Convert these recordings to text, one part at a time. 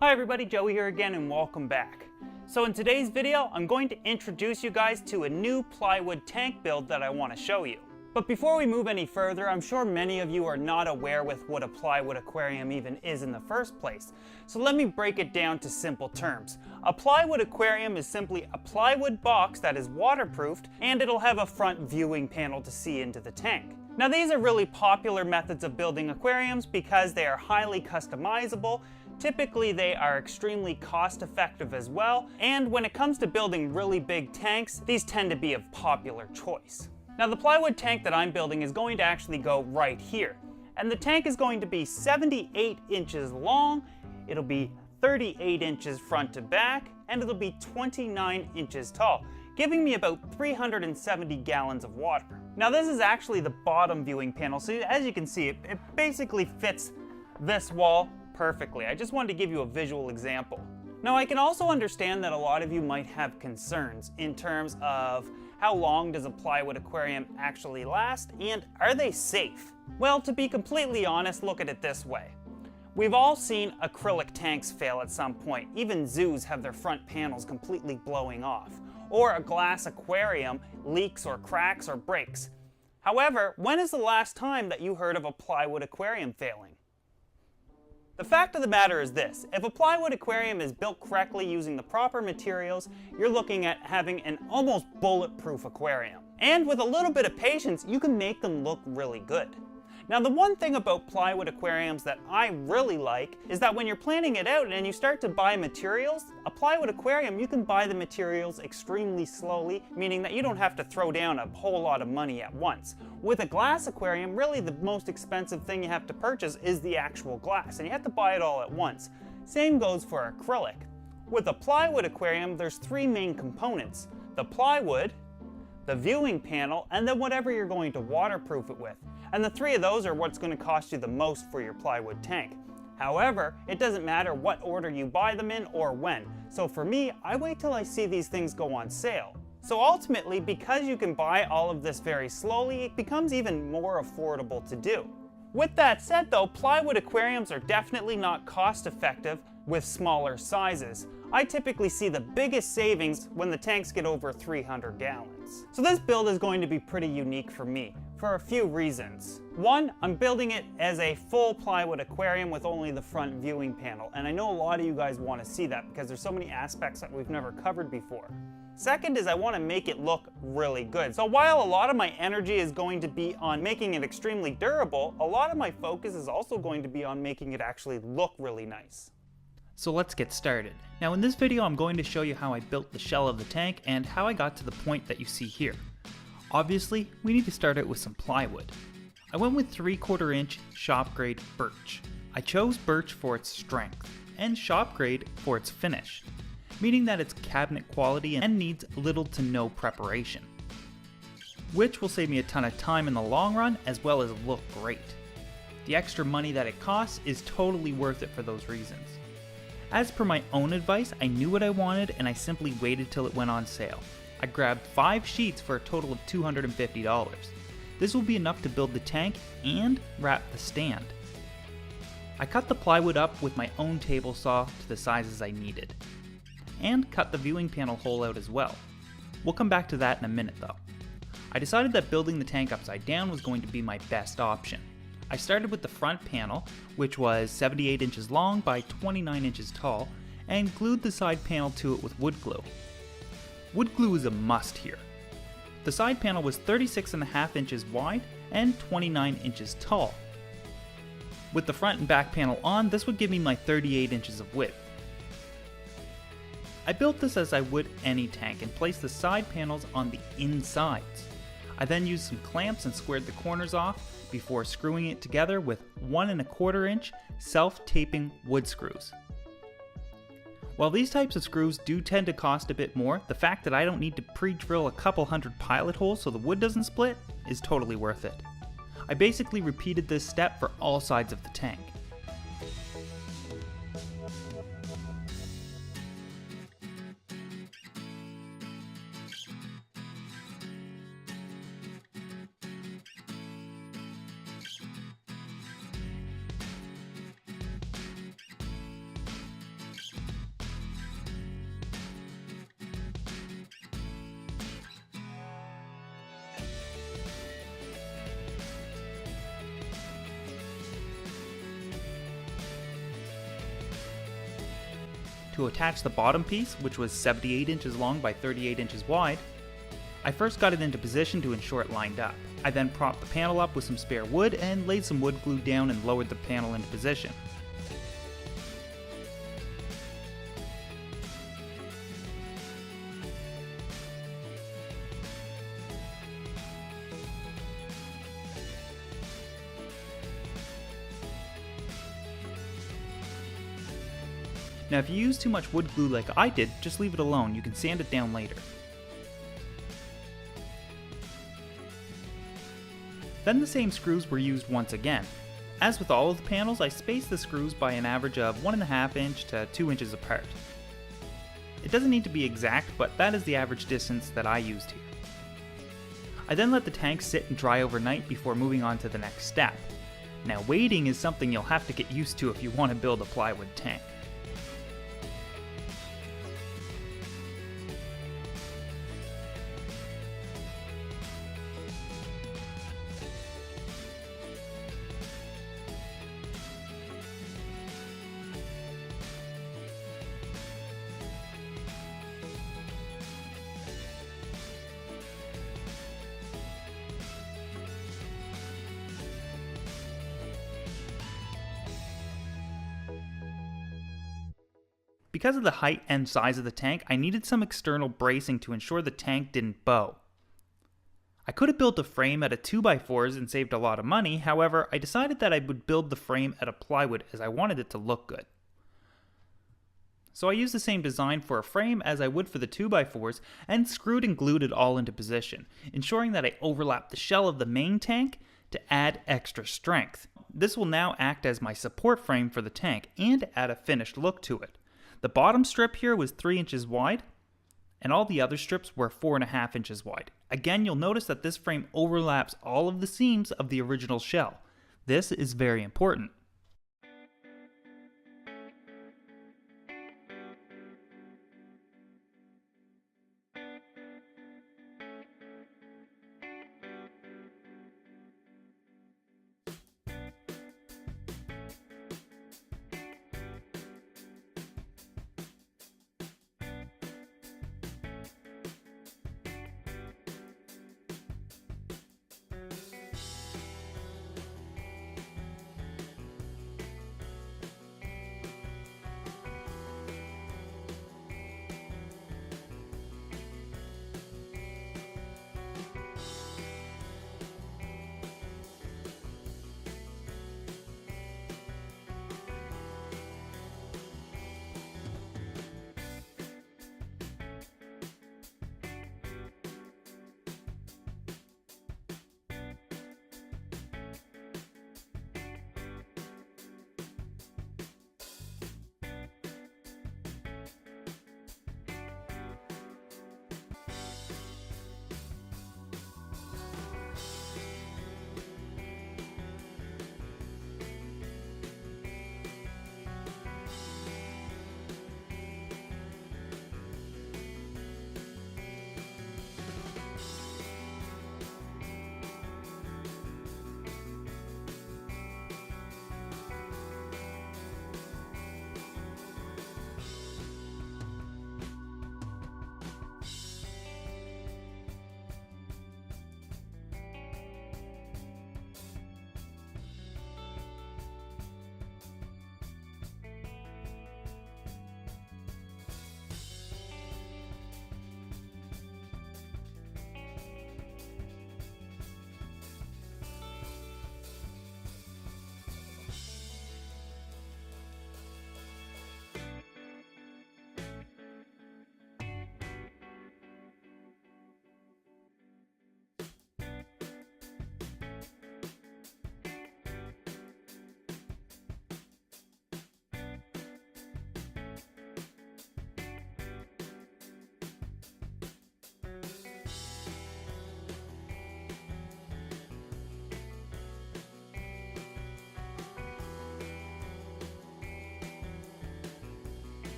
Hi everybody, Joey here again and welcome back. So in today's video, I'm going to introduce you guys to a new plywood tank build that I want to show you. But before we move any further, I'm sure many of you are not aware with what a plywood aquarium even is in the first place. So let me break it down to simple terms. A plywood aquarium is simply a plywood box that is waterproofed, and it'll have a front viewing panel to see into the tank. Now these are really popular methods of building aquariums because they are highly customizable. Typically they are extremely cost effective as well, and when it comes to building really big tanks, these tend to be of popular choice. Now the plywood tank that I'm building is going to actually go right here, and the tank is going to be 78 inches long, it'll be 38 inches front to back, and it'll be 29 inches tall, giving me about 370 gallons of water. Now this is actually the bottom viewing panel, so as you can see, it basically fits this wall perfectly. I just wanted to give you a visual example. Now I can also understand that a lot of you might have concerns in terms of how long does a plywood aquarium actually last, and are they safe? Well, to be completely honest, look at it this way. We've all seen acrylic tanks fail at some point. Even zoos have their front panels completely blowing off. Or a glass aquarium leaks or cracks or breaks. However, when is the last time that you heard of a plywood aquarium failing? The fact of the matter is this: if a plywood aquarium is built correctly using the proper materials, you're looking at having an almost bulletproof aquarium. And with a little bit of patience, you can make them look really good. Now the one thing about plywood aquariums that I really like is that when you're planning it out and you start to buy materials, a plywood aquarium, you can buy the materials extremely slowly, meaning that you don't have to throw down a whole lot of money at once. With a glass aquarium, really the most expensive thing you have to purchase is the actual glass, and you have to buy it all at once. Same goes for acrylic. With a plywood aquarium, there's three main components: the plywood, the viewing panel, and then whatever you're going to waterproof it with. And the three of those are what's going to cost you the most for your plywood tank. However, it doesn't matter what order you buy them in or when. So for me, I wait till I see these things go on sale. So ultimately, because you can buy all of this very slowly, it becomes even more affordable to do. With that said though, plywood aquariums are definitely not cost effective with smaller sizes. I typically see the biggest savings when the tanks get over 300 gallons. So this build is going to be pretty unique for me, for a few reasons. One, I'm building it as a full plywood aquarium with only the front viewing panel, and I know a lot of you guys want to see that because there's so many aspects that we've never covered before. Second is I want to make it look really good. So while a lot of my energy is going to be on making it extremely durable, a lot of my focus is also going to be on making it actually look really nice. So let's get started. Now in this video I'm going to show you how I built the shell of the tank and how I got to the point that you see here. Obviously, we need to start out with some plywood. I went with 3/4 inch shop grade birch. I chose birch for its strength and shop grade for its finish, meaning that it's cabinet quality and needs little to no preparation, which will save me a ton of time in the long run as well as look great. The extra money that it costs is totally worth it for those reasons. As per my own advice, I knew what I wanted and I simply waited till it went on sale. I grabbed 5 sheets for a total of $250. This will be enough to build the tank and wrap the stand. I cut the plywood up with my own table saw to the sizes I needed, and cut the viewing panel hole out as well. We'll come back to that in a minute though. I decided that building the tank upside down was going to be my best option. I started with the front panel, which was 78 inches long by 29 inches tall, and glued the side panel to it with wood glue. Wood glue is a must here. The side panel was 36.5 inches wide and 29 inches tall. With the front and back panel on, this would give me my 38 inches of width. I built this as I would any tank and placed the side panels on the insides. I then used some clamps and squared the corners off before screwing it together with 1¼ inch self-taping wood screws. While these types of screws do tend to cost a bit more, the fact that I don't need to pre-drill a couple hundred pilot holes so the wood doesn't split is totally worth it. I basically repeated this step for all sides of the tank. To attach the bottom piece, which was 78 inches long by 38 inches wide, I first got it into position to ensure it lined up. I then propped the panel up with some spare wood and laid some wood glue down and lowered the panel into position. Now if you use too much wood glue like I did, just leave it alone, you can sand it down later. Then the same screws were used once again. As with all of the panels, I spaced the screws by an average of 1.5 inch to 2 inches apart. It doesn't need to be exact, but that is the average distance that I used here. I then let the tank sit and dry overnight before moving on to the next step. Now waiting is something you'll have to get used to if you want to build a plywood tank. Because of the height and size of the tank, I needed some external bracing to ensure the tank didn't bow. I could have built a frame out of 2x4s and saved a lot of money, however, I decided that I would build the frame out of plywood as I wanted it to look good. So I used the same design for a frame as I would for the 2x4s and screwed and glued it all into position, ensuring that I overlapped the shell of the main tank to add extra strength. This will now act as my support frame for the tank and add a finished look to it. The bottom strip here was 3 inches wide, and all the other strips were 4.5 inches wide. Again, you'll notice that this frame overlaps all of the seams of the original shell. This is very important.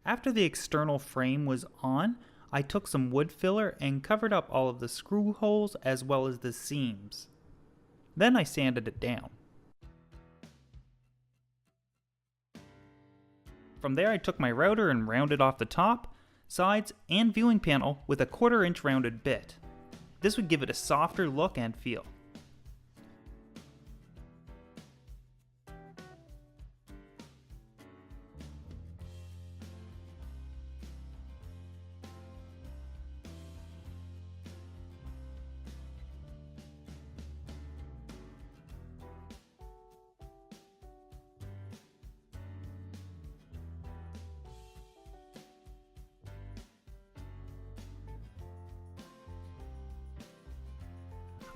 After the external frame was on, I took some wood filler and covered up all of the screw holes as well as the seams. Then I sanded it down. From there I took my router and rounded off the top, sides, and viewing panel with a 1/4 inch rounded bit. This would give it a softer look and feel.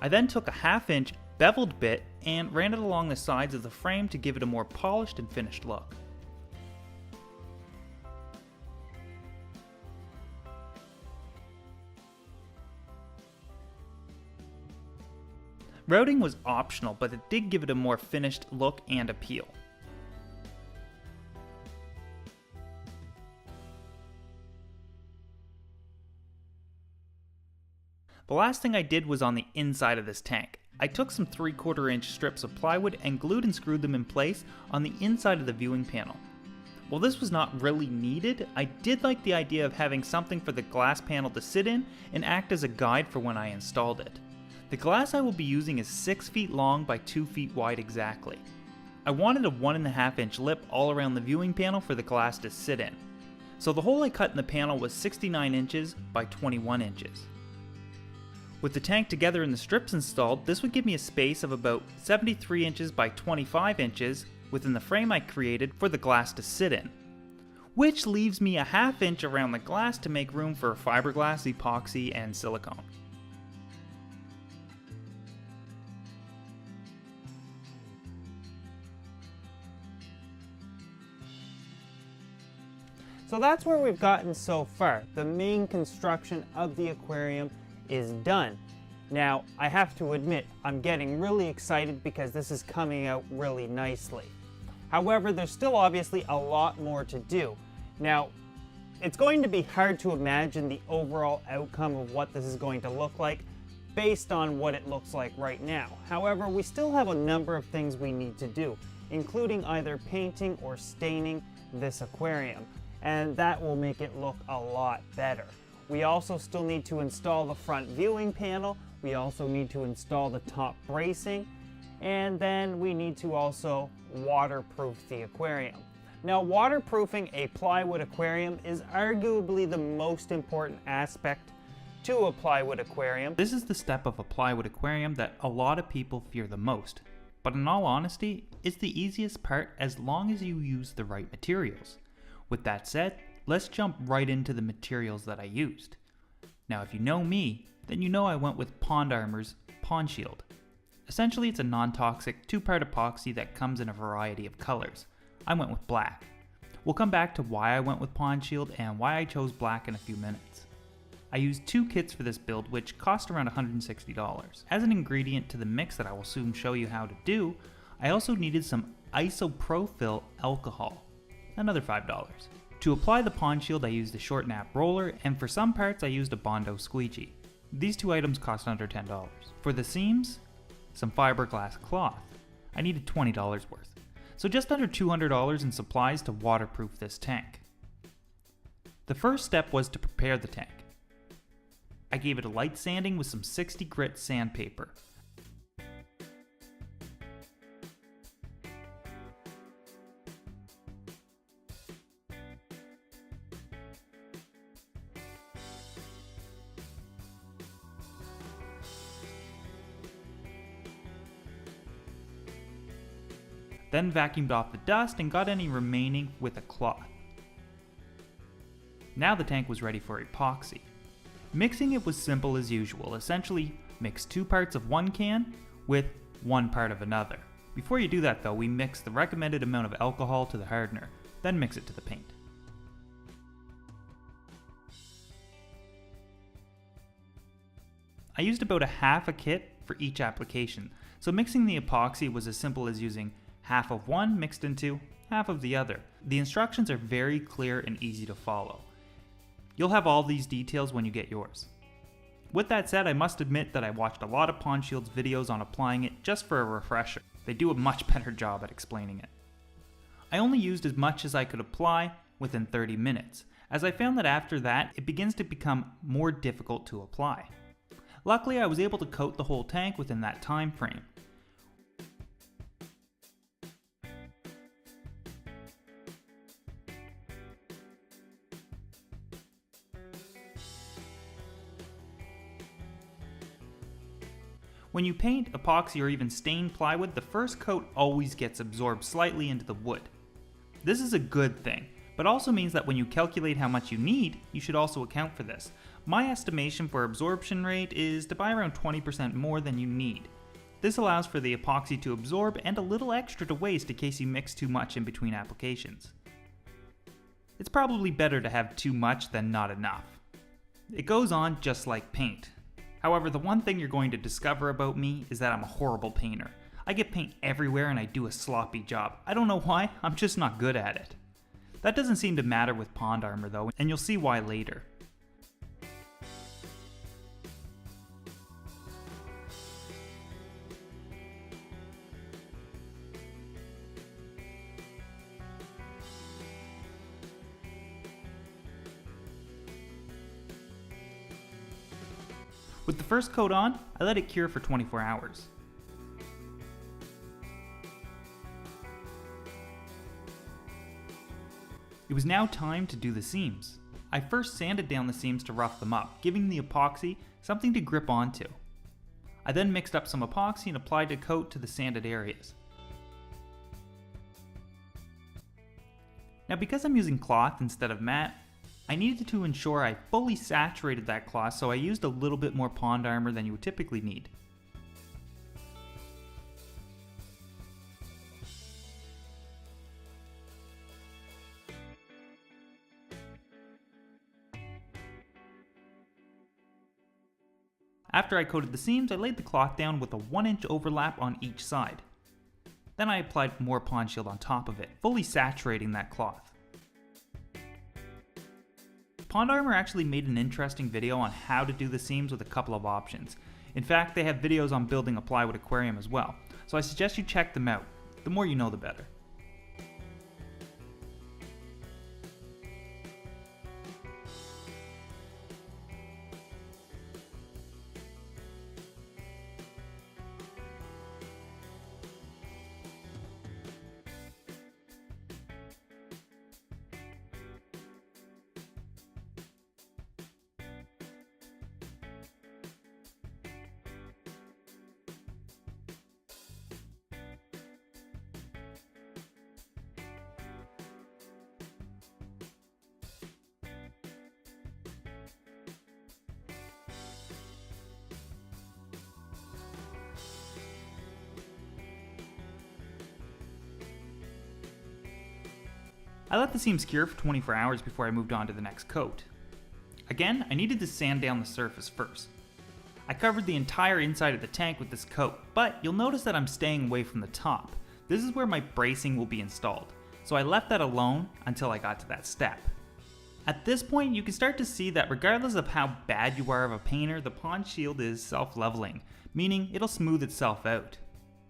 I then took a 1/2 inch beveled bit and ran it along the sides of the frame to give it a more polished and finished look. Routing was optional, but it did give it a more finished look and appeal. The last thing I did was on the inside of this tank. I took some 3/4 inch strips of plywood and glued and screwed them in place on the inside of the viewing panel. While this was not really needed, I did like the idea of having something for the glass panel to sit in and act as a guide for when I installed it. The glass I will be using is 6 feet long by 2 feet wide exactly. I wanted a 1.5 inch lip all around the viewing panel for the glass to sit in. So the hole I cut in the panel was 69 inches by 21 inches. With the tank together and the strips installed, this would give me a space of about 73 inches by 25 inches within the frame I created for the glass to sit in, which leaves me a 1/2 inch around the glass to make room for fiberglass, epoxy, and silicone. So that's where we've gotten so far. The main construction of the aquarium is done. Now, I have to admit, I'm getting really excited because this is coming out really nicely. However, there's still obviously a lot more to do. Now, it's going to be hard to imagine the overall outcome of what this is going to look like based on what it looks like right now. However, we still have a number of things we need to do, including either painting or staining this aquarium, and that will make it look a lot better. We also still need to install the front viewing panel. We also need to install the top bracing, and then we need to also waterproof the aquarium. Now, waterproofing a plywood aquarium is arguably the most important aspect to a plywood aquarium. This is the step of a plywood aquarium that a lot of people fear the most, but in all honesty, it's the easiest part as long as you use the right materials. With that said, let's jump right into the materials that I used. Now, if you know me, then you know I went with Pond Armor's Pond Shield. Essentially, it's a non-toxic 2-part epoxy that comes in a variety of colors. I went with black. We'll come back to why I went with Pond Shield and why I chose black in a few minutes. I used 2 kits for this build, which cost around $160. As an ingredient to the mix that I will soon show you how to do, I also needed some isopropyl alcohol, another $5. To apply the Pond Shield, I used a short nap roller, and for some parts I used a Bondo squeegee. These 2 items cost under $10. For the seams, some fiberglass cloth. I needed $20 worth. So just under $200 in supplies to waterproof this tank. The first step was to prepare the tank. I gave it a light sanding with some 60 grit sandpaper. Then vacuumed off the dust and got any remaining with a cloth. Now the tank was ready for epoxy. Mixing it was simple as usual. Essentially, mix 2 parts of one can with 1 part of another. Before you do that though, we mix the recommended amount of alcohol to the hardener, then mix it to the paint. I used about a half a kit for each application, so mixing the epoxy was as simple as using half of one mixed into half of the other. The instructions are very clear and easy to follow. You'll have all these details when you get yours. With that said, I must admit that I watched a lot of Pond Shield's videos on applying it just for a refresher. They do a much better job at explaining it. I only used as much as I could apply within 30 minutes, as I found that after that, it begins to become more difficult to apply. Luckily, I was able to coat the whole tank within that time frame. When you paint, epoxy, or even stain plywood, the first coat always gets absorbed slightly into the wood. This is a good thing, but also means that when you calculate how much you need, you should also account for this. My estimation for absorption rate is to buy around 20% more than you need. This allows for the epoxy to absorb and a little extra to waste in case you mix too much in between applications. It's probably better to have too much than not enough. It goes on just like paint. However, the one thing you're going to discover about me is that I'm a horrible painter. I get paint everywhere and I do a sloppy job. I don't know why, I'm just not good at it. That doesn't seem to matter with pond armor though, and you'll see why later. With the first coat on, I let it cure for 24 hours. It was now time to do the seams. I first sanded down the seams to rough them up, giving the epoxy something to grip onto. I then mixed up some epoxy and applied a coat to the sanded areas. Now because I'm using cloth instead of matte, I needed to ensure I fully saturated that cloth, so I used a little bit more pond armor than you would typically need. After I coated the seams, I laid the cloth down with a 1-inch overlap on each side. Then I applied more Pond Shield on top of it, fully saturating that cloth. Pond Armor actually made an interesting video on how to do the seams with a couple of options. In fact, they have videos on building a plywood aquarium as well, so I suggest you check them out. The more you know, the better. I let the seams cure for 24 hours before I moved on to the next coat. Again, I needed to sand down the surface first. I covered the entire inside of the tank with this coat, but you'll notice that I'm staying away from the top. This is where my bracing will be installed, so I left that alone until I got to that step. At this point, you can start to see that regardless of how bad you are of a painter, the Pond Shield is self-leveling, meaning it'll smooth itself out.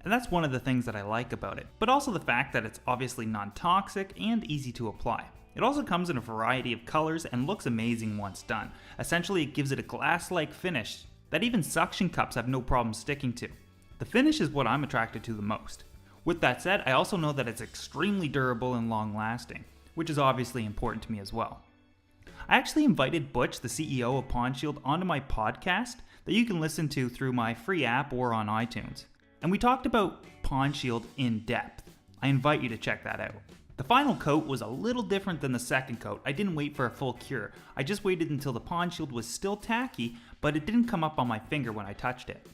And that's one of the things that I like about it, but also the fact that it's obviously non-toxic and easy to apply. It also comes in a variety of colors and looks amazing once done. Essentially, it gives it a glass-like finish that even suction cups have no problem sticking to. The finish is what I'm attracted to the most. With that said, I also know that it's extremely durable and long-lasting, which is obviously important to me as well. I actually invited Butch, the CEO of Pond Shield, onto my podcast that you can listen to through my free app or on iTunes. And we talked about Pond Shield in depth. I invite you to check that out. The final coat was a little different than the second coat. I didn't wait for a full cure. I just waited until the Pond Shield was still tacky, but it didn't come up on my finger when I touched it.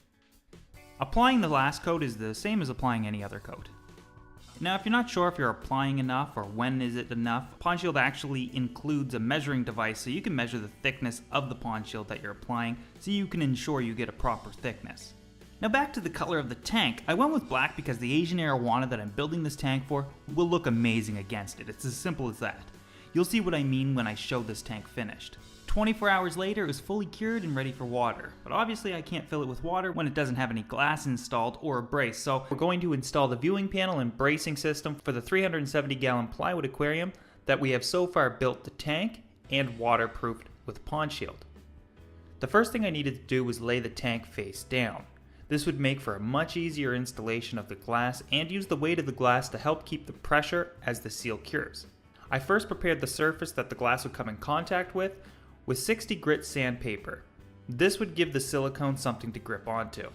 Applying the last coat is the same as applying any other coat. Now, if you're not sure if you're applying enough or when is it enough, Pond Shield actually includes a measuring device so you can measure the thickness of the Pond Shield that you're applying so you can ensure you get a proper thickness. Now back to the color of the tank. I went with black because the Asian arowana that I'm building this tank for will look amazing against it. It's as simple as that. You'll see what I mean when I show this tank finished. 24 hours later, it was fully cured and ready for water. But obviously I can't fill it with water when it doesn't have any glass installed or a brace. So we're going to install the viewing panel and bracing system for the 370 gallon plywood aquarium that we have so far built the tank and waterproofed with pond shield. The first thing I needed to do was lay the tank face down. This would make for a much easier installation of the glass and use the weight of the glass to help keep the pressure as the seal cures. I first prepared the surface that the glass would come in contact with 60 grit sandpaper. This would give the silicone something to grip onto.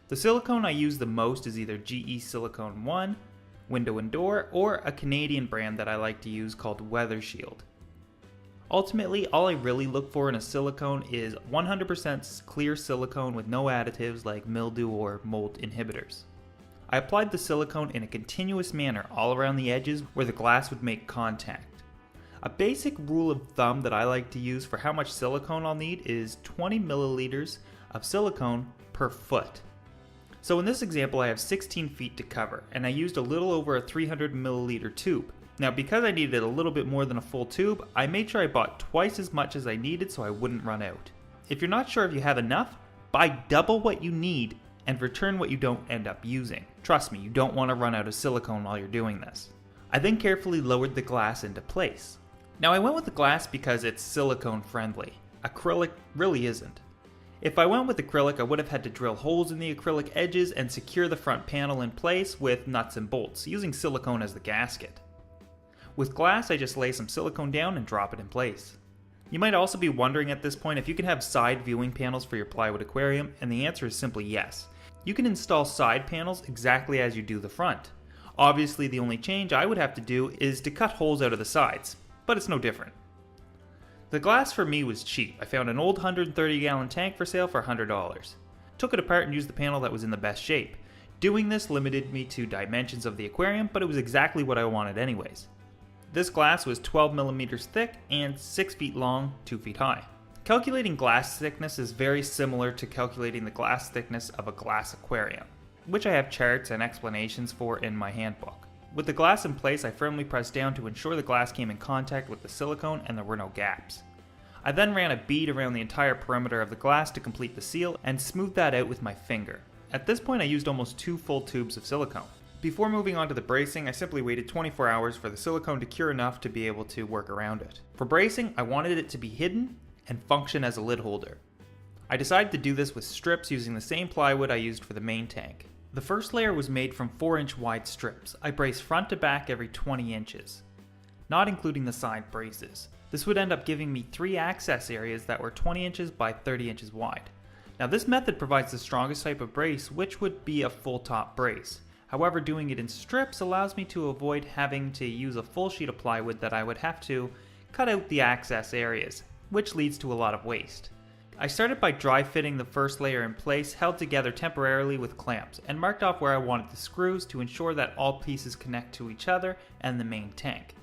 The silicone I use the most is either GE Silicone 1, Window and Door, or a Canadian brand that I like to use called Weather Shield. Ultimately, all I really look for in a silicone is 100% clear silicone with no additives like mildew or mold inhibitors. I applied the silicone in a continuous manner all around the edges where the glass would make contact. A basic rule of thumb that I like to use for how much silicone I'll need is 20 milliliters of silicone per foot. So in this example I have 16 feet to cover, and I used a little over a 300 milliliter tube. Now because I needed a little bit more than a full tube, I made sure I bought twice as much as I needed so I wouldn't run out. If you're not sure if you have enough, buy double what you need and return what you don't end up using. Trust me, you don't want to run out of silicone while you're doing this. I then carefully lowered the glass into place. Now I went with the glass because it's silicone friendly. Acrylic really isn't. If I went with acrylic, I would have had to drill holes in the acrylic edges and secure the front panel in place with nuts and bolts, using silicone as the gasket. With glass, I just lay some silicone down and drop it in place. You might also be wondering at this point if you can have side viewing panels for your plywood aquarium, and the answer is simply yes. You can install side panels exactly as you do the front. Obviously, the only change I would have to do is to cut holes out of the sides, but it's no different. The glass for me was cheap. I found an old 130 gallon tank for sale for $100. Took it apart and used the panel that was in the best shape. Doing this limited me to dimensions of the aquarium, but it was exactly what I wanted anyways. This glass was 12 millimeters thick and 6 feet long, 2 feet high. Calculating glass thickness is very similar to calculating the glass thickness of a glass aquarium, which I have charts and explanations for in my handbook. With the glass in place, I firmly pressed down to ensure the glass came in contact with the silicone and there were no gaps. I then ran a bead around the entire perimeter of the glass to complete the seal and smoothed that out with my finger. At this point I used almost 2 full tubes of silicone. Before moving on to the bracing, I simply waited 24 hours for the silicone to cure enough to be able to work around it. For bracing, I wanted it to be hidden and function as a lid holder. I decided to do this with strips using the same plywood I used for the main tank. The first layer was made from 4-inch wide strips. I braced front to back every 20 inches, not including the side braces. This would end up giving me 3 access areas that were 20 inches by 30 inches wide. Now this method provides the strongest type of brace, which would be a full top brace. However, doing it in strips allows me to avoid having to use a full sheet of plywood that I would have to cut out the access areas, which leads to a lot of waste. I started by dry fitting the first layer in place, held together temporarily with clamps, and marked off where I wanted the screws to ensure that all pieces connect to each other and the main tank.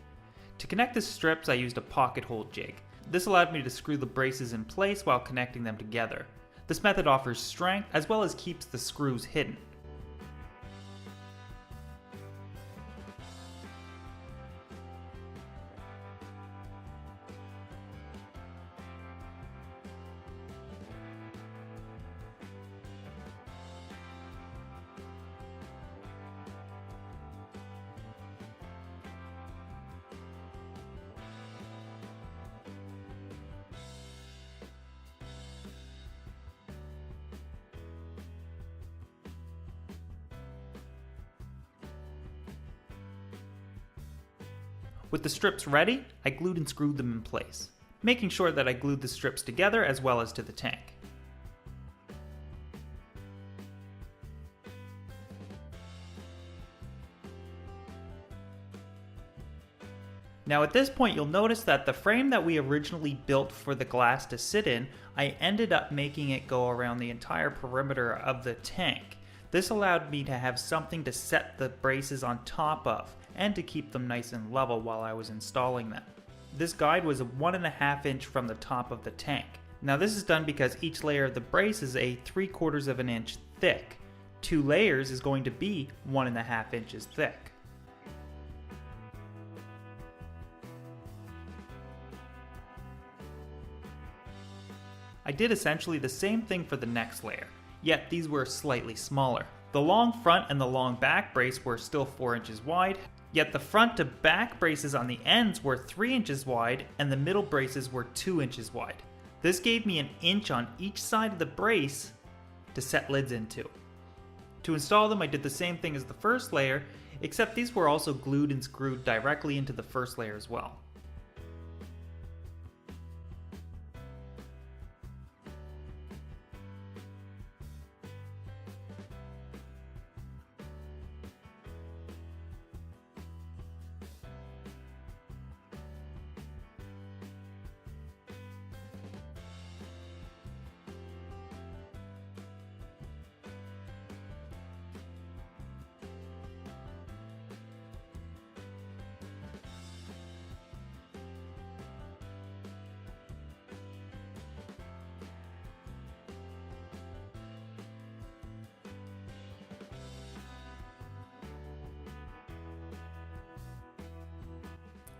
To connect the strips, I used a pocket hole jig. This allowed me to screw the braces in place while connecting them together. This method offers strength as well as keeps the screws hidden. With the strips ready, I glued and screwed them in place, making sure that I glued the strips together as well as to the tank. Now at this point you'll notice that the frame that we originally built for the glass to sit in, I ended up making it go around the entire perimeter of the tank. This allowed me to have something to set the braces on top of and to keep them nice and level while I was installing them. This guide was 1.5 inch from the top of the tank. Now this is done because each layer of the brace is a 3/4 of an inch thick. 2 layers is going to be 1.5 inches thick. I did essentially the same thing for the next layer, yet these were slightly smaller. The long front and the long back brace were still 4 inches wide, yet the front to back braces on the ends were 3 inches wide and the middle braces were 2 inches wide. This gave me an inch on each side of the brace to set lids into. To install them, I did the same thing as the first layer, except these were also glued and screwed directly into the first layer as well.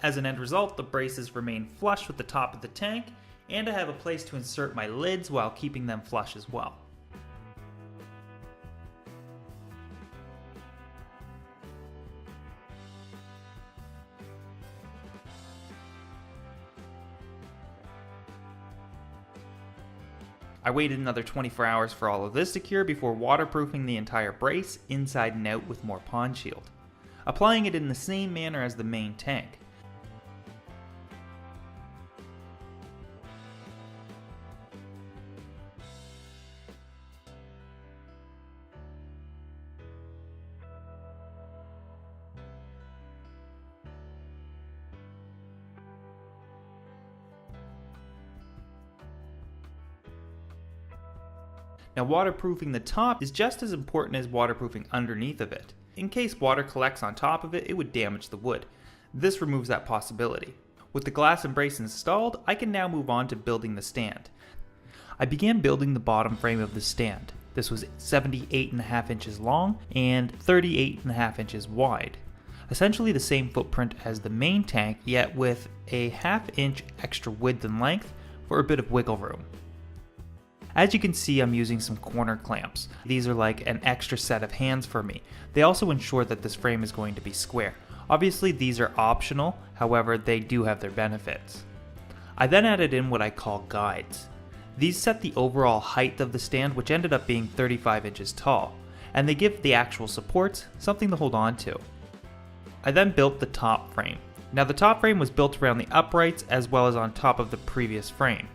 As an end result, the braces remain flush with the top of the tank, and I have a place to insert my lids while keeping them flush as well. I waited another 24 hours for all of this to cure before waterproofing the entire brace inside and out with more pond shield, applying it in the same manner as the main tank. Now, waterproofing the top is just as important as waterproofing underneath of it. In case water collects on top of it, it would damage the wood. This removes that possibility. With the glass and brace installed, I can now move on to building the stand. I began building the bottom frame of the stand. This was 78.5 inches long and 38.5 inches wide. Essentially the same footprint as the main tank, yet with a ½ inch extra width and length for a bit of wiggle room. As you can see, I'm using some corner clamps. These are like an extra set of hands for me. They also ensure that this frame is going to be square. Obviously these are optional, however they do have their benefits. I then added in what I call guides. These set the overall height of the stand, which ended up being 35 inches tall, and they give the actual supports something to hold on to. I then built the top frame. Now the top frame was built around the uprights as well as on top of the previous frame.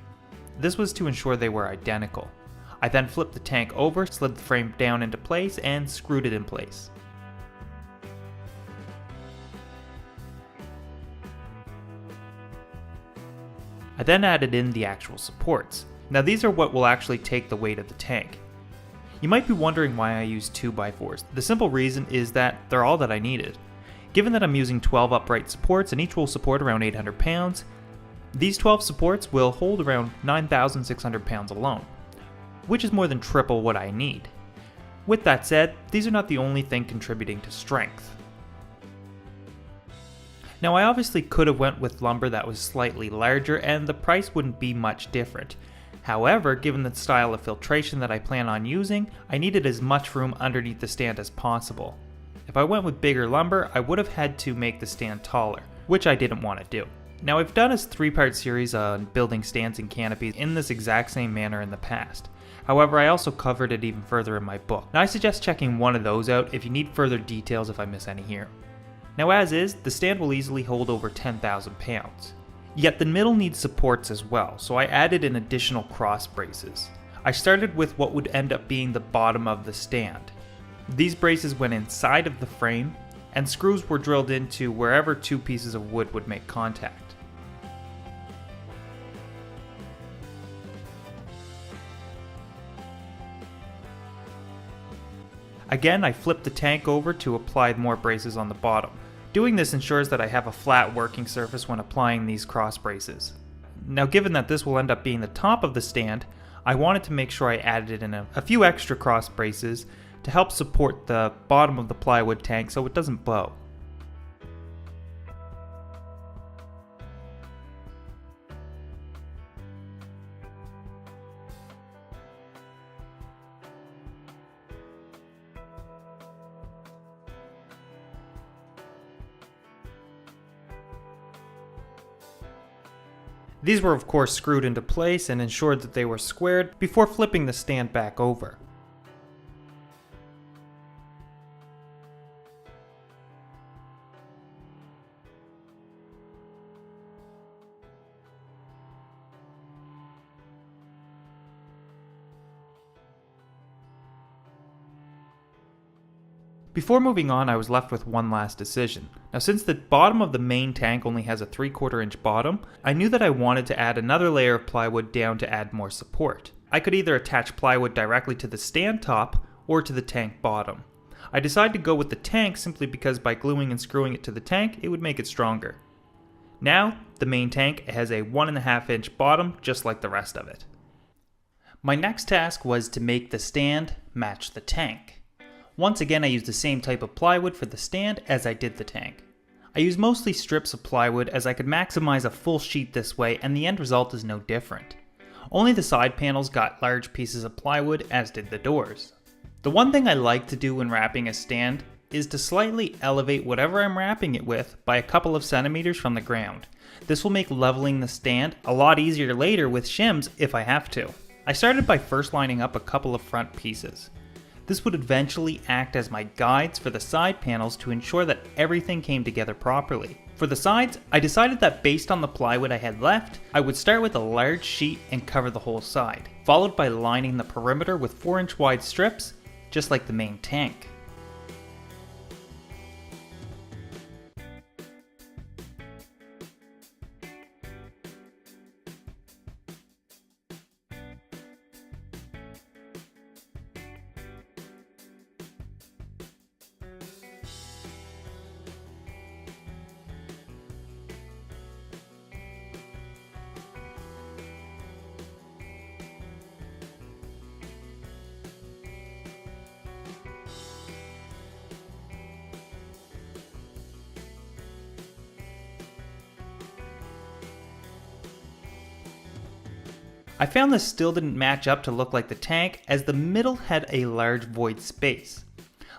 This was to ensure they were identical. I then flipped the tank over, slid the frame down into place, and screwed it in place. I then added in the actual supports. Now these are what will actually take the weight of the tank. You might be wondering why I use 2x4s. The simple reason is that they're all that I needed. Given that I'm using 12 upright supports and each will support around 800 pounds, these 12 supports will hold around 9,600 pounds alone, which is more than triple what I need. With that said, these are not the only thing contributing to strength. Now I obviously could have went with lumber that was slightly larger and the price wouldn't be much different. However, given the style of filtration that I plan on using, I needed as much room underneath the stand as possible. If I went with bigger lumber, I would have had to make the stand taller, which I didn't want to do. Now I've done a 3-part series on building stands and canopies in this exact same manner in the past. However, I also covered it even further in my book. Now I suggest checking one of those out if you need further details if I miss any here. Now as is, the stand will easily hold over 10,000 pounds. Yet the middle needs supports as well, so I added in additional cross braces. I started with what would end up being the bottom of the stand. These braces went inside of the frame, and screws were drilled into wherever 2 pieces of wood would make contact. Again, I flipped the tank over to apply more braces on the bottom. Doing this ensures that I have a flat working surface when applying these cross braces. Now given that this will end up being the top of the stand, I wanted to make sure I added in a few extra cross braces to help support the bottom of the plywood tank so it doesn't bow. These were of course screwed into place and ensured that they were squared before flipping the stand back over. Before moving on, I was left with one last decision. Now, since the bottom of the main tank only has a 3/4 inch bottom, I knew that I wanted to add another layer of plywood down to add more support. I could either attach plywood directly to the stand top or to the tank bottom. I decided to go with the tank simply because by gluing and screwing it to the tank, it would make it stronger. Now, the main tank has a 1.5 inch bottom just like the rest of it. My next task was to make the stand match the tank. Once again, I used the same type of plywood for the stand as I did the tank. I used mostly strips of plywood as I could maximize a full sheet this way, and the end result is no different. Only the side panels got large pieces of plywood, as did the doors. The one thing I like to do when wrapping a stand is to slightly elevate whatever I'm wrapping it with by a couple of centimeters from the ground. This will make leveling the stand a lot easier later with shims if I have to. I started by first lining up a couple of front pieces. This would eventually act as my guides for the side panels to ensure that everything came together properly. For the sides, I decided that based on the plywood I had left, I would start with a large sheet and cover the whole side, followed by lining the perimeter with 4-inch wide strips, just like the main tank. I found this still didn't match up to look like the tank as the middle had a large void space.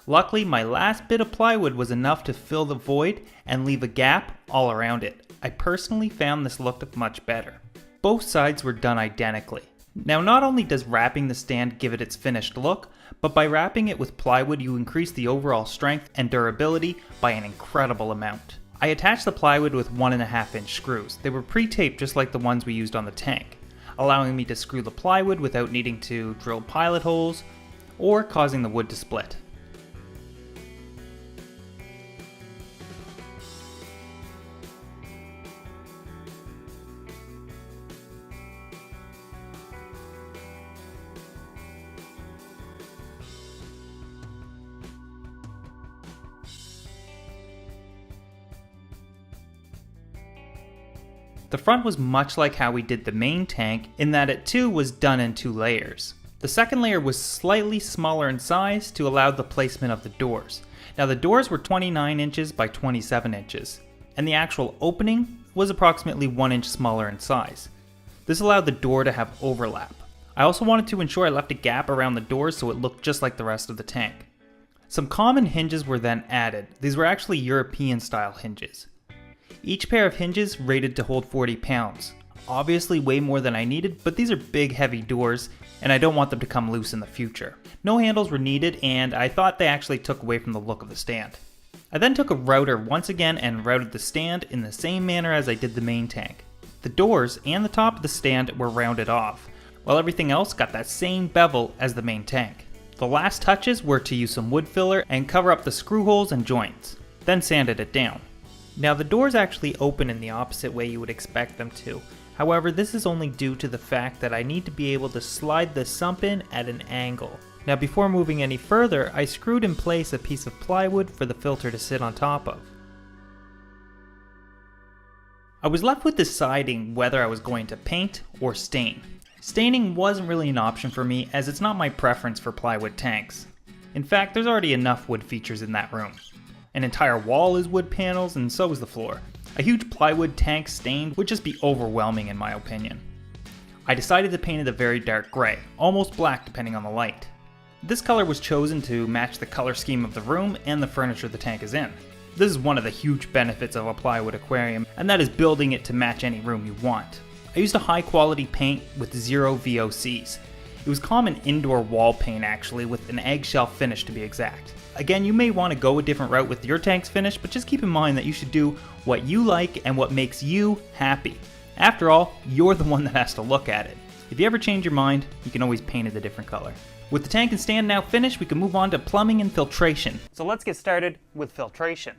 Luckily, my last bit of plywood was enough to fill the void and leave a gap all around it. I personally found this looked much better. Both sides were done identically. Now, not only does wrapping the stand give it its finished look, but by wrapping it with plywood you increase the overall strength and durability by an incredible amount. I attached the plywood with 1.5 inch screws. They were pre-taped just like the ones we used on the tank, allowing me to screw the plywood without needing to drill pilot holes or causing the wood to split. The front was much like how we did the main tank in that it too was done in 2 layers. The second layer was slightly smaller in size to allow the placement of the doors. Now the doors were 29 inches by 27 inches, and the actual opening was approximately 1 inch smaller in size. This allowed the door to have overlap. I also wanted to ensure I left a gap around the doors so it looked just like the rest of the tank. Some common hinges were then added. These were actually European style hinges. Each pair of hinges rated to hold 40 pounds. Obviously way more than I needed, but these are big heavy doors and I don't want them to come loose in the future. No handles were needed and I thought they actually took away from the look of the stand. I then took a router once again and routed the stand in the same manner as I did the main tank. The doors and the top of the stand were rounded off, while everything else got that same bevel as the main tank. The last touches were to use some wood filler and cover up the screw holes and joints, then sanded it down. Now the doors actually open in the opposite way you would expect them to. However, this is only due to the fact that I need to be able to slide the sump in at an angle. Now before moving any further, I screwed in place a piece of plywood for the filter to sit on top of. I was left with deciding whether I was going to paint or stain. Staining wasn't really an option for me as it's not my preference for plywood tanks. In fact, there's already enough wood features in that room. An entire wall is wood panels and so is the floor. A huge plywood tank stained would just be overwhelming in my opinion. I decided to paint it a very dark gray, almost black depending on the light. This color was chosen to match the color scheme of the room and the furniture the tank is in. This is one of the huge benefits of a plywood aquarium, and that is building it to match any room you want. I used a high quality paint with 0 VOCs. It was common indoor wall paint actually, with an eggshell finish to be exact. Again, you may want to go a different route with your tank's finish, but just keep in mind that you should do what you like and what makes you happy. After all, you're the one that has to look at it. If you ever change your mind, you can always paint it a different color. With the tank and stand now finished, we can move on to plumbing and filtration. So let's get started with filtration.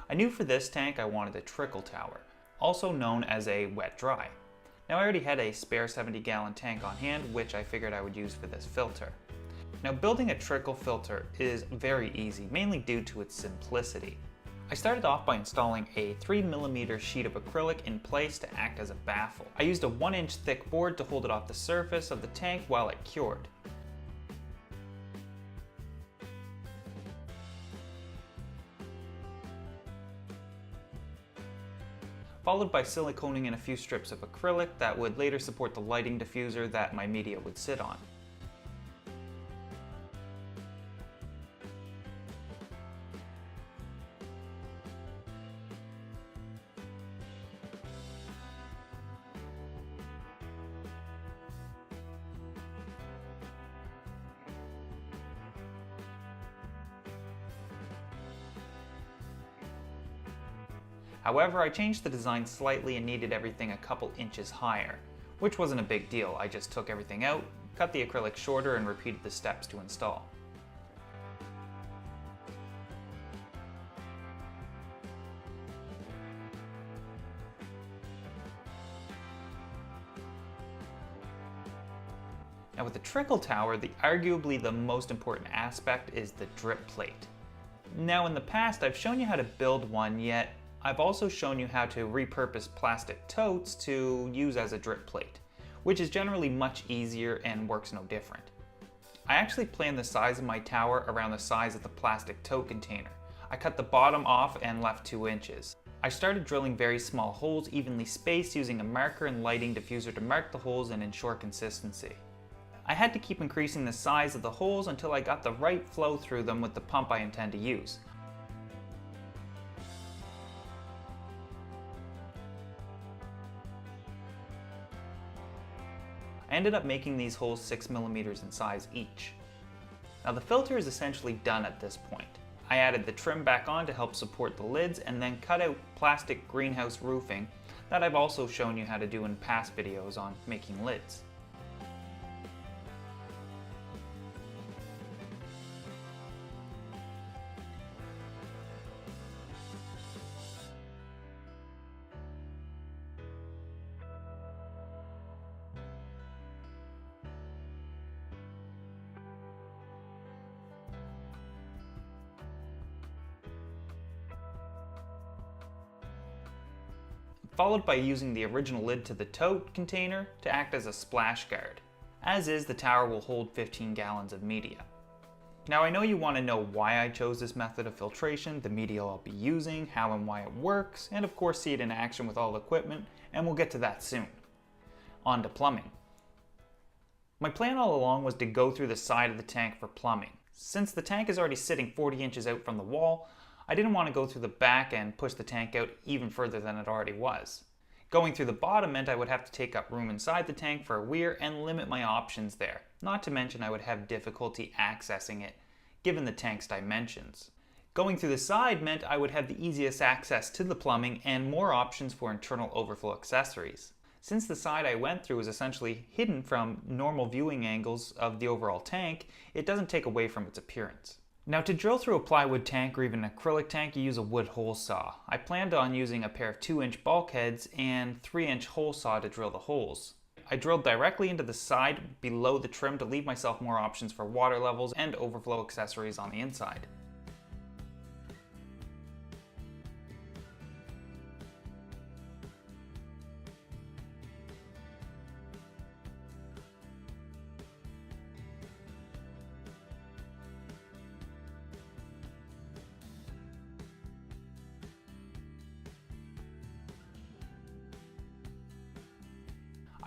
I knew for this tank I wanted a trickle tower, also known as a wet-dry. Now I already had a spare 70-gallon tank on hand, which I figured I would use for this filter. Now building a trickle filter is very easy, mainly due to its simplicity. I started off by installing a 3mm sheet of acrylic in place to act as a baffle. I used a 1-inch thick board to hold it off the surface of the tank while it cured. Followed by siliconing in a few strips of acrylic that would later support the lighting diffuser that my media would sit on. However, I changed the design slightly and needed everything a couple inches higher, which wasn't a big deal. I just took everything out, cut the acrylic shorter, and repeated the steps to install. Now with the trickle tower, arguably the most important aspect is the drip plate. Now in the past I've shown you how to build one, yet I've also shown you how to repurpose plastic totes to use as a drip plate, which is generally much easier and works no different. I actually planned the size of my tower around the size of the plastic tote container. I cut the bottom off and left 2 inches. I started drilling very small holes evenly spaced using a marker and lighting diffuser to mark the holes and ensure consistency. I had to keep increasing the size of the holes until I got the right flow through them with the pump I intend to use. I ended up making these holes 6mm in size each. Now the filter is essentially done at this point. I added the trim back on to help support the lids and then cut out plastic greenhouse roofing that I've also shown you how to do in past videos on making lids. Followed by using the original lid to the tote container to act as a splash guard. As is, the tower will hold 15 gallons of media. Now I know you want to know why I chose this method of filtration, the media I'll be using, how and why it works, and of course see it in action with all the equipment, and we'll get to that soon. On to plumbing. My plan all along was to go through the side of the tank for plumbing. Since the tank is already sitting 40 inches out from the wall, I didn't want to go through the back and push the tank out even further than it already was. Going through the bottom meant I would have to take up room inside the tank for a weir and limit my options there. Not to mention I would have difficulty accessing it, given the tank's dimensions. Going through the side meant I would have the easiest access to the plumbing and more options for internal overflow accessories. Since the side I went through is essentially hidden from normal viewing angles of the overall tank, it doesn't take away from its appearance. Now to drill through a plywood tank or even an acrylic tank, you use a wood hole saw. I planned on using a pair of 2-inch bulkheads and 3-inch hole saw to drill the holes. I drilled directly into the side below the trim to leave myself more options for water levels and overflow accessories on the inside.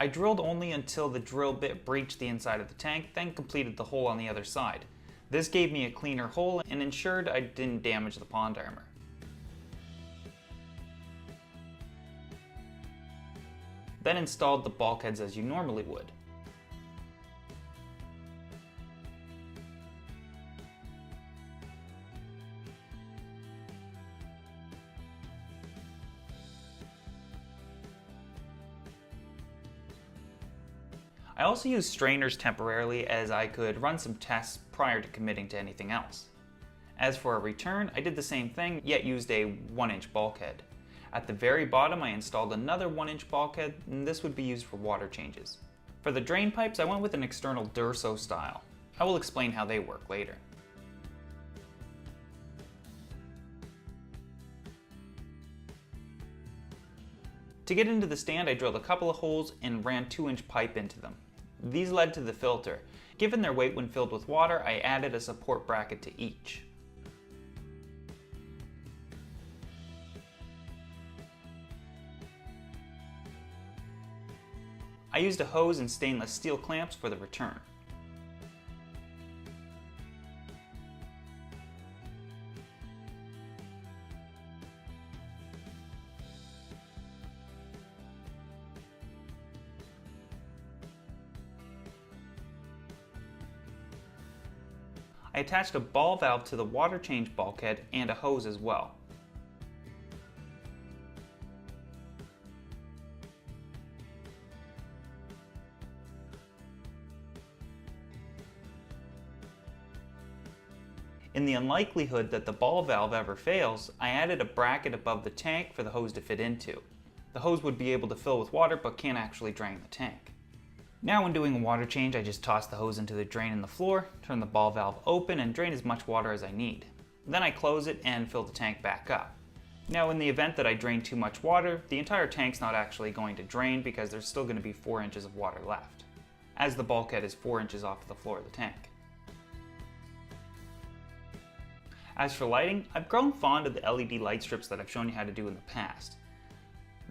I drilled only until the drill bit breached the inside of the tank, then completed the hole on the other side. This gave me a cleaner hole and ensured I didn't damage the pond armor. Then installed the bulkheads as you normally would. I also used strainers temporarily as I could run some tests prior to committing to anything else. As for a return, I did the same thing, yet used a 1-inch bulkhead. At the very bottom I installed another 1-inch bulkhead, and this would be used for water changes. For the drain pipes I went with an external Durso style. I will explain how they work later. To get into the stand I drilled a couple of holes and ran 2-inch pipe into them. These led to the filter. Given their weight when filled with water, I added a support bracket to each. I used a hose and stainless steel clamps for the return. I attached a ball valve to the water change bulkhead and a hose as well. In the unlikelihood that the ball valve ever fails, I added a bracket above the tank for the hose to fit into. The hose would be able to fill with water but can't actually drain the tank. Now when doing a water change, I just toss the hose into the drain in the floor, turn the ball valve open and drain as much water as I need. Then I close it and fill the tank back up. Now in the event that I drain too much water, the entire tank's not actually going to drain because there's still going to be 4 inches of water left, as the bulkhead is 4 inches off the floor of the tank. As for lighting, I've grown fond of the LED light strips that I've shown you how to do in the past.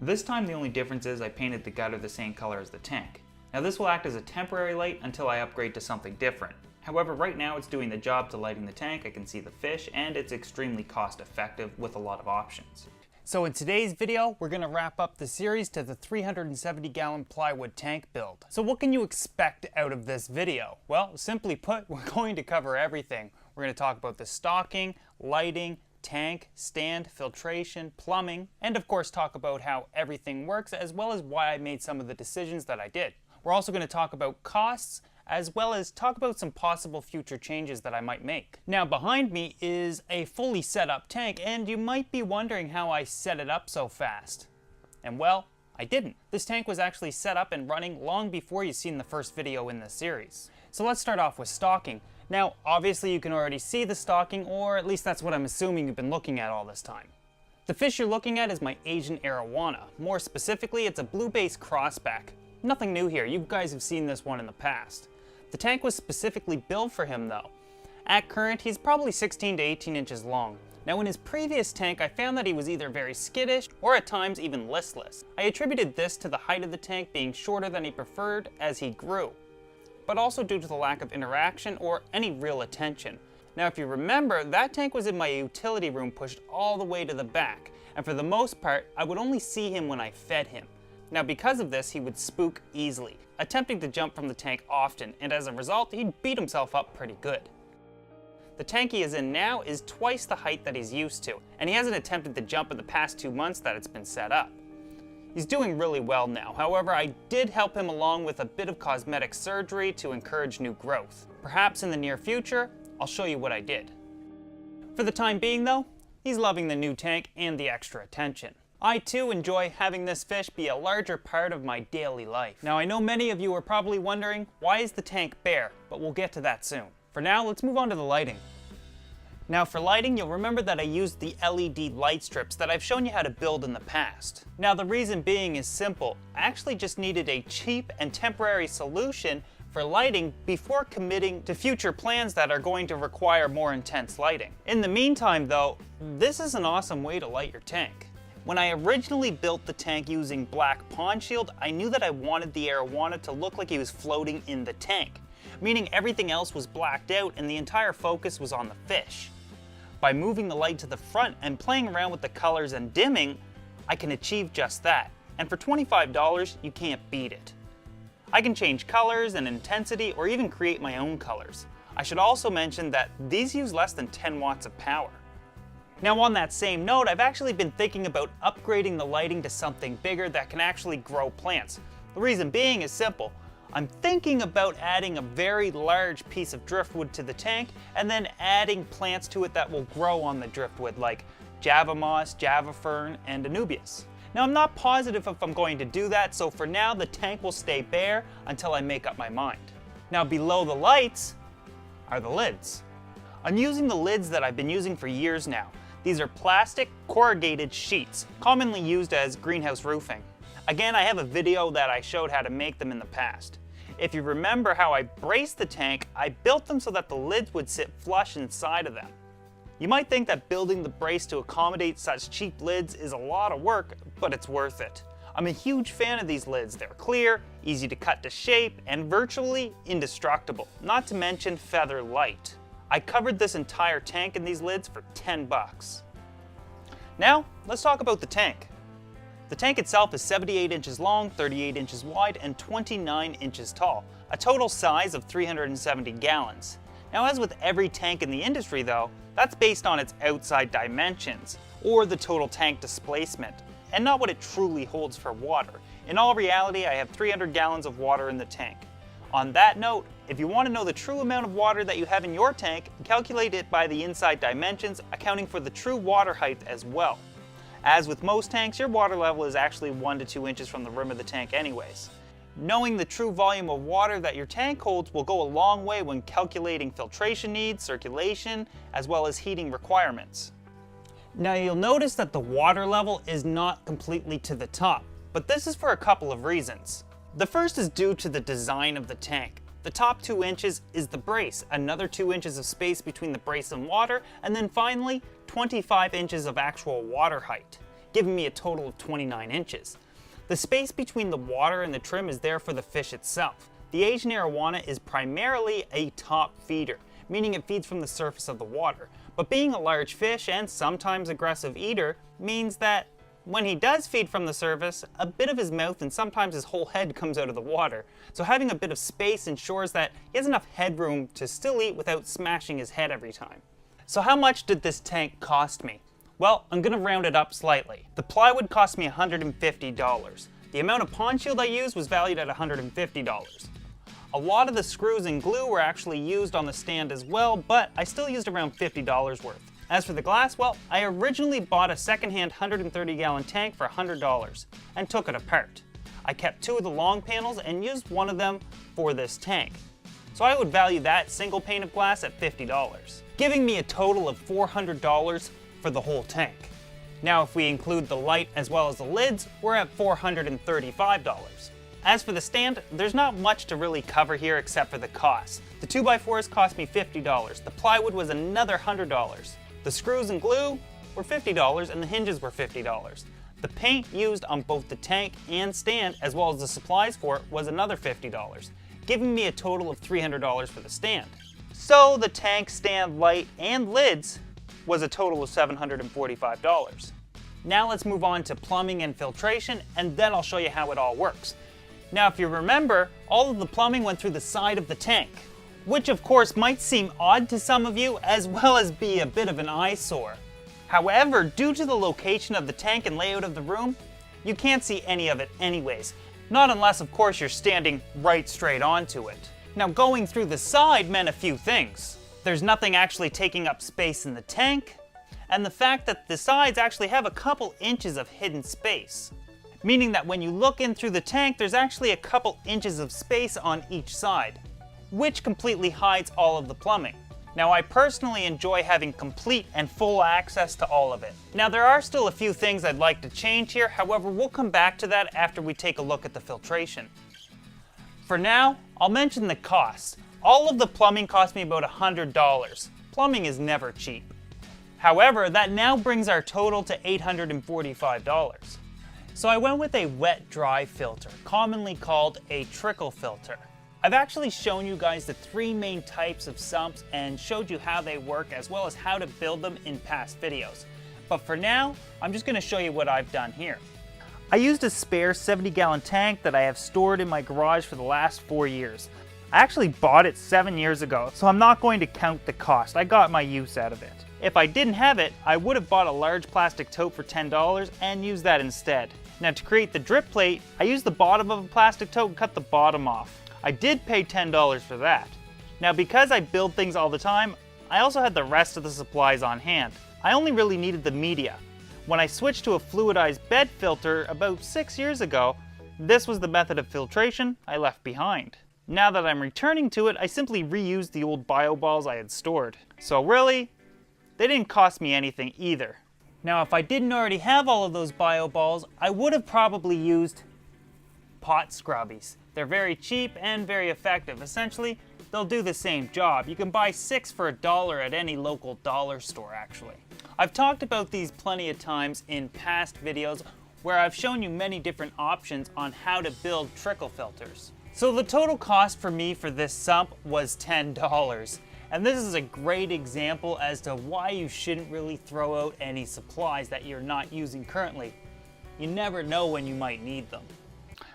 This time the only difference is I painted the gutter the same color as the tank. Now this will act as a temporary light until I upgrade to something different. However, right now it's doing the job to lighting the tank, I can see the fish, and it's extremely cost effective with a lot of options. So in today's video, we're going to wrap up the series to the 370-gallon plywood tank build. So what can you expect out of this video? Well, simply put, we're going to cover everything. We're going to talk about the stocking, lighting, tank, stand, filtration, plumbing, and of course talk about how everything works, as well as why I made some of the decisions that I did. We're also going to talk about costs, as well as talk about some possible future changes that I might make. Now behind me is a fully set up tank, and you might be wondering how I set it up so fast. And well, I didn't. This tank was actually set up and running long before you've seen the first video in this series. So let's start off with stocking. Now obviously you can already see the stocking, or at least that's what I'm assuming you've been looking at all this time. The fish you're looking at is my Asian arowana. More specifically, it's a blue-based crossback. Nothing new here, you guys have seen this one in the past. The tank was specifically built for him though. At current, he's probably 16 to 18 inches long. Now in his previous tank, I found that he was either very skittish or at times even listless. I attributed this to the height of the tank being shorter than he preferred as he grew, but also due to the lack of interaction or any real attention. Now if you remember, that tank was in my utility room pushed all the way to the back, and for the most part, I would only see him when I fed him. Now because of this, he would spook easily, attempting to jump from the tank often, and as a result, he'd beat himself up pretty good. The tank he is in now is twice the height that he's used to, and he hasn't attempted to jump in the past 2 months that it's been set up. He's doing really well now, however I did help him along with a bit of cosmetic surgery to encourage new growth. Perhaps in the near future, I'll show you what I did. For the time being though, he's loving the new tank and the extra attention. I too enjoy having this fish be a larger part of my daily life. Now I know many of you are probably wondering, why is the tank bare? But we'll get to that soon. For now, let's move on to the lighting. Now for lighting, you'll remember that I used the LED light strips that I've shown you how to build in the past. Now the reason being is simple. I actually just needed a cheap and temporary solution for lighting before committing to future plans that are going to require more intense lighting. In the meantime though, this is an awesome way to light your tank. When I originally built the tank using black pond shield, I knew that I wanted the arowana to look like he was floating in the tank, meaning everything else was blacked out and the entire focus was on the fish. By moving the light to the front and playing around with the colors and dimming, I can achieve just that. And for $25, you can't beat it. I can change colors and intensity or even create my own colors. I should also mention that these use less than 10 watts of power. Now on that same note, I've actually been thinking about upgrading the lighting to something bigger that can actually grow plants. The reason being is simple. I'm thinking about adding a very large piece of driftwood to the tank and then adding plants to it that will grow on the driftwood like Java moss, Java fern, and Anubias. Now I'm not positive if I'm going to do that, so for now the tank will stay bare until I make up my mind. Now below the lights are the lids. I'm using the lids that I've been using for years now. These are plastic corrugated sheets, commonly used as greenhouse roofing. Again, I have a video that I showed how to make them in the past. If you remember how I braced the tank, I built them so that the lids would sit flush inside of them. You might think that building the brace to accommodate such cheap lids is a lot of work, but it's worth it. I'm a huge fan of these lids. They're clear, easy to cut to shape, and virtually indestructible, not to mention feather light. I covered this entire tank in these lids for 10 bucks. Now, let's talk about the tank. The tank itself is 78 inches long, 38 inches wide, and 29 inches tall, a total size of 370 gallons. Now, as with every tank in the industry though, that's based on its outside dimensions, or the total tank displacement, and not what it truly holds for water. In all reality, I have 300 gallons of water in the tank. On that note, if you want to know the true amount of water that you have in your tank, calculate it by the inside dimensions, accounting for the true water height as well. As with most tanks, your water level is actually 1 to 2 inches from the rim of the tank anyways. Knowing the true volume of water that your tank holds will go a long way when calculating filtration needs, circulation, as well as heating requirements. Now you'll notice that the water level is not completely to the top, but this is for a couple of reasons. The first is due to the design of the tank. The top 2 inches is the brace, another 2 inches of space between the brace and water, and then finally 25 inches of actual water height, giving me a total of 29 inches. The space between the water and the trim is there for the fish itself. The Asian arowana is primarily a top feeder, meaning it feeds from the surface of the water. But being a large fish and sometimes aggressive eater means that when he does feed from the surface, a bit of his mouth and sometimes his whole head comes out of the water. So having a bit of space ensures that he has enough headroom to still eat without smashing his head every time. So how much did this tank cost me? Well, I'm gonna round it up slightly. The plywood cost me $150. The amount of pond shield I used was valued at $150. A lot of the screws and glue were actually used on the stand as well, but I still used around $50 worth. As for the glass, well, I originally bought a secondhand 130-gallon tank for $100 and took it apart. I kept 2 of the long panels and used one of them for this tank. So I would value that single pane of glass at $50, giving me a total of $400 for the whole tank. Now if we include the light as well as the lids, we're at $435. As for the stand, there's not much to really cover here except for the cost. The 2x4s cost me $50, the plywood was another $100. The screws and glue were $50 and the hinges were $50. The paint used on both the tank and stand, as well as the supplies for it, was another $50, giving me a total of $300 for the stand. So the tank, stand, light, and lids was a total of $745. Now let's move on to plumbing and filtration, and then I'll show you how it all works. Now if you remember, all of the plumbing went through the side of the tank, which of course might seem odd to some of you, as well as be a bit of an eyesore. However, due to the location of the tank and layout of the room, you can't see any of it anyways. Not unless of course you're standing right straight onto it. Now going through the side meant a few things. There's nothing actually taking up space in the tank, and the fact that the sides actually have a couple inches of hidden space. Meaning that when you look in through the tank, there's actually a couple inches of space on each side, which completely hides all of the plumbing. Now I personally enjoy having complete and full access to all of it. Now there are still a few things I'd like to change here, however we'll come back to that after we take a look at the filtration. For now, I'll mention the cost. All of the plumbing cost me about $100. Plumbing is never cheap. However, that now brings our total to $845. So I went with a wet-dry filter, commonly called a trickle filter. I've actually shown you guys the three main types of sumps and showed you how they work as well as how to build them in past videos. But for now, I'm just going to show you what I've done here. I used a spare 70-gallon tank that I have stored in my garage for the last 4 years. I actually bought it 7 years ago, so I'm not going to count the cost. I got my use out of it. If I didn't have it, I would have bought a large plastic tote for $10 and used that instead. Now to create the drip plate, I used the bottom of a plastic tote and cut the bottom off. I did pay $10 for that. Now because I build things all the time, I also had the rest of the supplies on hand. I only really needed the media. When I switched to a fluidized bed filter about 6 years ago, this was the method of filtration I left behind. Now that I'm returning to it, I simply reused the old bio balls I had stored. So really, they didn't cost me anything either. Now if I didn't already have all of those bio balls, I would have probably used pot scrubbies. They're very cheap and very effective. Essentially, they'll do the same job. You can buy 6 for $1 at any local dollar store actually. I've talked about these plenty of times in past videos where I've shown you many different options on how to build trickle filters. So the total cost for me for this sump was $10. And this is a great example as to why you shouldn't really throw out any supplies that you're not using currently. You never know when you might need them.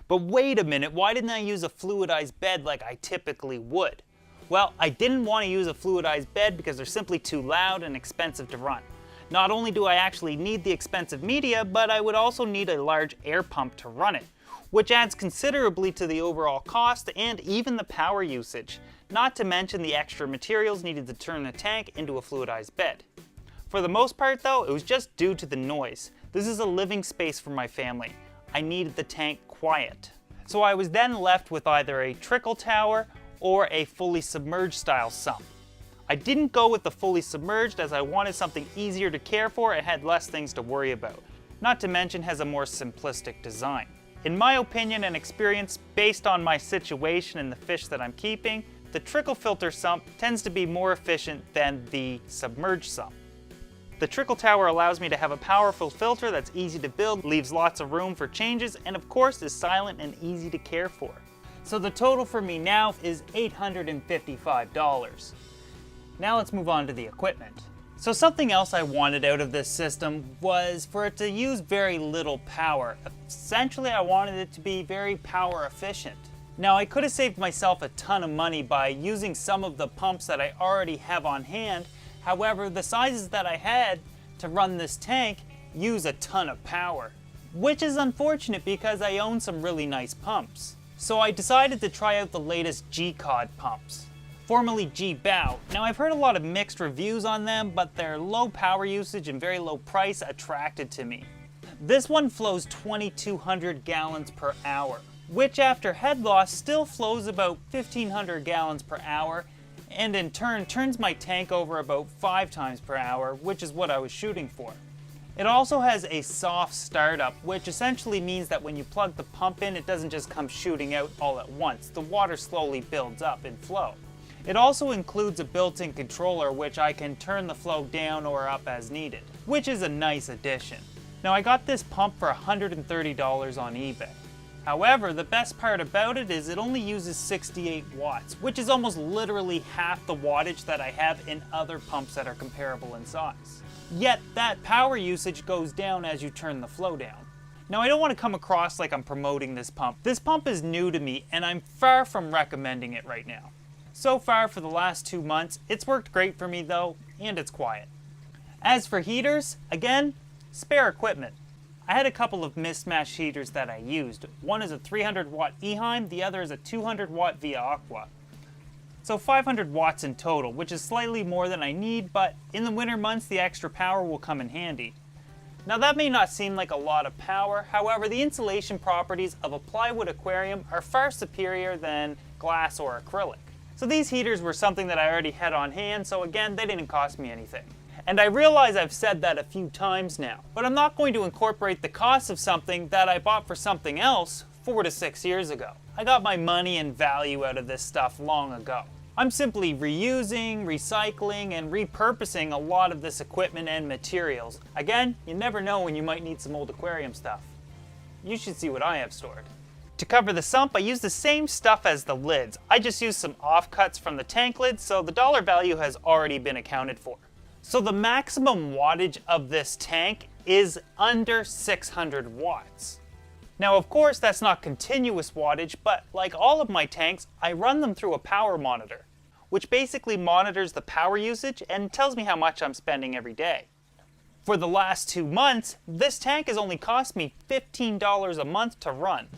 But wait a minute, why didn't I use a fluidized bed like I typically would? Well, I didn't want to use a fluidized bed because they're simply too loud and expensive to run. Not only do I actually need the expensive media, but I would also need a large air pump to run it, which adds considerably to the overall cost and even the power usage. Not to mention the extra materials needed to turn the tank into a fluidized bed. For the most part though, it was just due to the noise. This is a living space for my family. I needed the tank quiet. So I was then left with either a trickle tower or a fully submerged style sump. I didn't go with the fully submerged as I wanted something easier to care for and had less things to worry about. Not to mention has a more simplistic design. In my opinion and experience, based on my situation and the fish that I'm keeping, the trickle filter sump tends to be more efficient than the submerged sump. The trickle tower allows me to have a powerful filter that's easy to build, leaves lots of room for changes, and of course is silent and easy to care for. So the total for me now is $855. Now let's move on to the equipment. So something else I wanted out of this system was for it to use very little power. Essentially, I wanted it to be very power efficient. Now I could have saved myself a ton of money by using some of the pumps that I already have on hand. However, the sizes that I had to run this tank use a ton of power, which is unfortunate because I own some really nice pumps. So I decided to try out the latest G-Cod pumps, formerly G-Bow. Now I've heard a lot of mixed reviews on them, but their low power usage and very low price attracted to me. This one flows 2,200 gallons per hour, which after head loss still flows about 1,500 gallons per hour, and in turn turns my tank over about 5 times per hour, which is what I was shooting for. It also has a soft startup, which essentially means that when you plug the pump in, it doesn't just come shooting out all at once. The water slowly builds up in flow. It also includes a built-in controller which I can turn the flow down or up as needed, which is a nice addition. Now I got this pump for $130 on eBay. However, the best part about it is it only uses 68 watts, which is almost literally half the wattage that I have in other pumps that are comparable in size. Yet that power usage goes down as you turn the flow down. Now I don't want to come across like I'm promoting this pump. This pump is new to me and I'm far from recommending it right now. So far for the last 2 months, it's worked great for me though, and it's quiet. As for heaters, again, spare equipment. I had a couple of mismatched heaters that I used. One is a 300 watt Eheim, the other is a 200 watt Via Aqua. So 500 watts in total, which is slightly more than I need, but in the winter months the extra power will come in handy. Now that may not seem like a lot of power, however the insulation properties of a plywood aquarium are far superior than glass or acrylic. So these heaters were something that I already had on hand, so again, they didn't cost me anything. And I realize I've said that a few times now, but I'm not going to incorporate the cost of something that I bought for something else 4 to 6 years ago. I got my money and value out of this stuff long ago. I'm simply reusing, recycling, and repurposing a lot of this equipment and materials. Again, you never know when you might need some old aquarium stuff. You should see what I have stored. To cover the sump, I use the same stuff as the lids. I just used some offcuts from the tank lids, so the dollar value has already been accounted for. So the maximum wattage of this tank is under 600 watts. Now of course that's not continuous wattage, but like all of my tanks, I run them through a power monitor, which basically monitors the power usage and tells me how much I'm spending every day. For the last 2 months, this tank has only cost me $15 a month to run.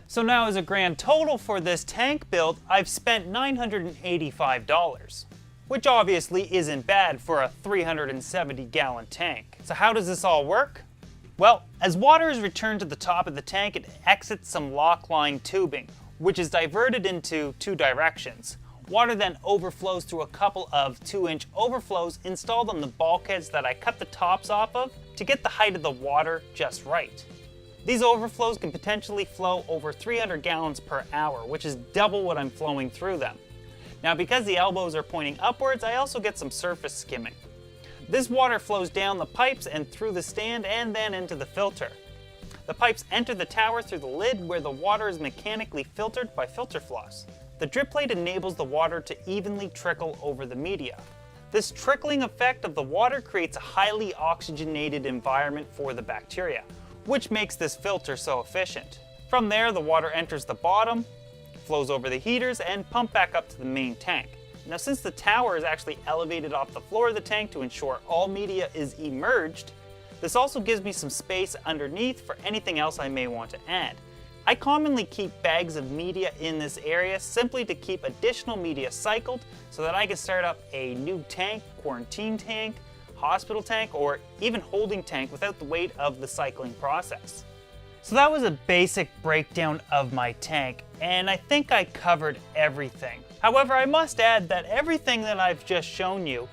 So now as a grand total for this tank build, I've spent $985, which obviously isn't bad for a 370 gallon tank. So how does this all work? Well, as water is returned to the top of the tank, it exits some lock line tubing, which is diverted into 2 directions. Water then overflows through a couple of 2-inch overflows installed on the bulkheads that I cut the tops off of to get the height of the water just right. These overflows can potentially flow over 300 gallons per hour, which is double what I'm flowing through them. Now because the elbows are pointing upwards, I also get some surface skimming. This water flows down the pipes and through the stand and then into the filter. The pipes enter the tower through the lid where the water is mechanically filtered by filter floss. The drip plate enables the water to evenly trickle over the media. This trickling effect of the water creates a highly oxygenated environment for the bacteria, which makes this filter so efficient. From there, the water enters the bottom, flows over the heaters, and pump back up to the main tank. Now since the tower is actually elevated off the floor of the tank to ensure all media is immersed, this also gives me some space underneath for anything else I may want to add. I commonly keep bags of media in this area simply to keep additional media cycled so that I can start up a new tank, quarantine tank, hospital tank, or even holding tank without the weight of the cycling process. So that was a basic breakdown of my tank, and I think I covered everything. However, I must add that everything that I've just shown you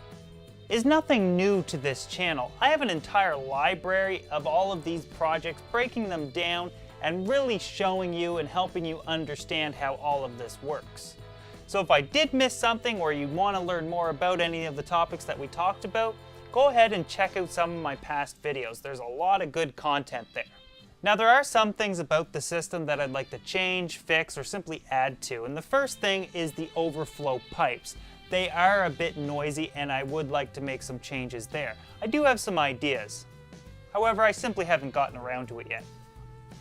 is nothing new to this channel. I have an entire library of all of these projects, breaking them down and really showing you and helping you understand how all of this works. So if I did miss something or you want to learn more about any of the topics that we talked about, go ahead and check out some of my past videos. There's a lot of good content there. Now there are some things about the system that I'd like to change, fix, or simply add to, and the first thing is the overflow pipes. They are a bit noisy and I would like to make some changes there. I do have some ideas. However, I simply haven't gotten around to it yet.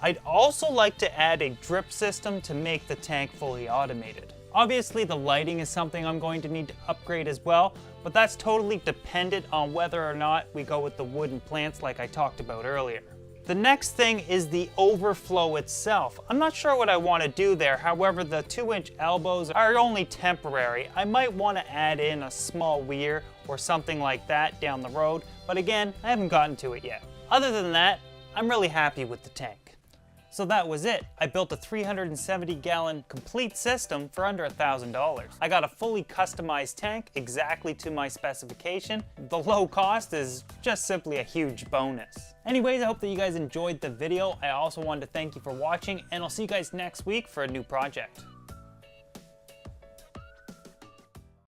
I'd also like to add a drip system to make the tank fully automated. Obviously the lighting is something I'm going to need to upgrade as well, but that's totally dependent on whether or not we go with the wooden plants like I talked about earlier. The next thing is the overflow itself. I'm not sure what I want to do there, however the 2-inch elbows are only temporary. I might want to add in a small weir or something like that down the road, but again, I haven't gotten to it yet. Other than that, I'm really happy with the tank. So that was it. I built a 370 gallon complete system for under $1,000. I got a fully customized tank exactly to my specification. The low cost is just simply a huge bonus. Anyways, I hope that you guys enjoyed the video. I also wanted to thank you for watching, and I'll see you guys next week for a new project.